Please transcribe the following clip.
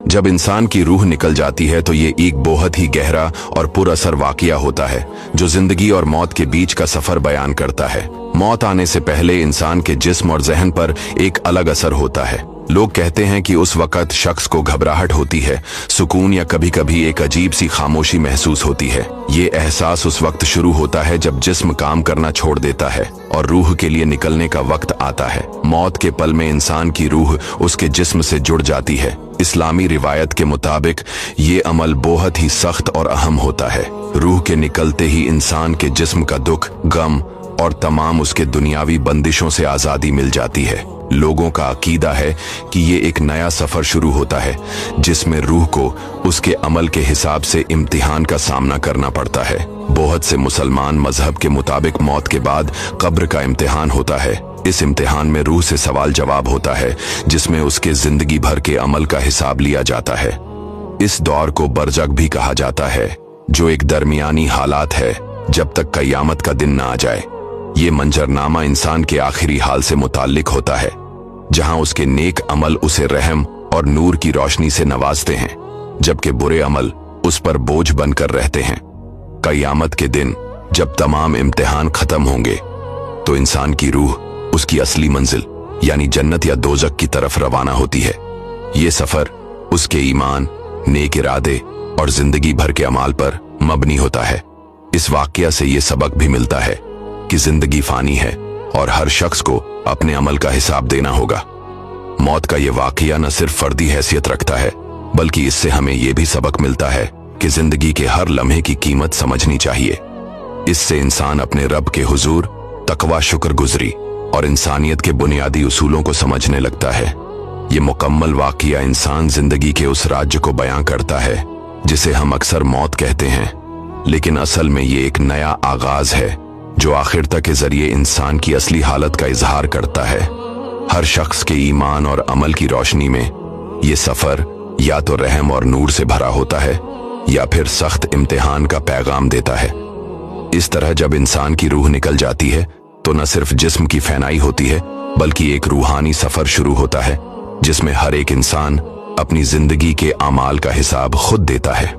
जब इंसान की रूह निकल जाती है तो ये एक बहुत ही गहरा और पुरअसर वाकया होता है जो जिंदगी और मौत के बीच का सफर बयान करता है। मौत आने से पहले इंसान के जिस्म और जहन पर एक अलग असर होता है। लोग कहते हैं कि उस वक्त शख्स को घबराहट होती है, सुकून या कभी कभी एक अजीब सी खामोशी महसूस होती है। ये एहसास उस वक्त शुरू होता है जब जिस्म काम करना छोड़ देता है और रूह के लिए निकलने का वक्त आता है। मौत के पल में इंसान की रूह उसके जिस्म से जुड़ जाती है। इस्लामी रिवायत के मुताबिक ये अमल बहुत ही सख्त और अहम होता है। रूह के निकलते ही इंसान के जिस्म का दुख, गम और तमाम उसके दुनियावी बंदिशों से आजादी मिल जाती है। लोगों का अकीदा है कि ये एक नया सफर शुरू होता है जिसमें रूह को उसके अमल के हिसाब से इम्तिहान का सामना करना पड़ता है। बहुत से मुसलमान मजहब के मुताबिक मौत के बाद कब्र का इम्तिहान होता है। इस इम्तिहान में रूह से सवाल जवाब होता है जिसमें उसके जिंदगी भर के अमल का हिसाब लिया जाता है। इस दौर को बरज़ख भी कहा जाता है, जो एक दरमियानी हालात है जब तक क़यामत का दिन न आ जाए। ये मंजरनामा इंसान के आखिरी हाल से मुताल्लिक होता है, जहां उसके नेक अमल उसे रहम और नूर की रोशनी से नवाजते हैं, जबकि बुरे अमल उस पर बोझ बनकर रहते हैं। क़यामत के दिन जब तमाम इम्तिहान खत्म होंगे तो इंसान की रूह उसकी असली मंजिल यानी जन्नत या दोज़ख की तरफ रवाना होती है। ये सफर उसके ईमान, नेक इरादे और जिंदगी भर के अमाल पर मबनी होता है। इस वाकया से ये सबक भी मिलता है कि जिंदगी फानी है और हर शख्स को अपने अमल का हिसाब देना होगा। मौत का ये वाकया न सिर्फ फर्दी हैसियत रखता है, बल्कि इससे हमें यह भी सबक मिलता है कि जिंदगी के हर लम्हे की कीमत समझनी चाहिए। इससे इंसान अपने रब के हुजूर तकवा, शुक्रगुज़री और इंसानियत के बुनियादी उसूलों को समझने लगता है। ये मुकम्मल वाकया इंसान जिंदगी के उस राज्य को बयां करता है जिसे हम अक्सर मौत कहते हैं, लेकिन असल में ये एक नया आगाज है जो आखिरता के जरिए इंसान की असली हालत का इजहार करता है। हर शख्स के ईमान और अमल की रोशनी में ये सफर या तो रहम और नूर से भरा होता है या फिर सख्त इम्तिहान का पैगाम देता है। इस तरह जब इंसान की रूह निकल जाती है तो न सिर्फ जिस्म की फैनाई होती है, बल्कि एक रूहानी सफर शुरू होता है जिसमें हर एक इंसान अपनी जिंदगी के अमाल का हिसाब खुद देता है।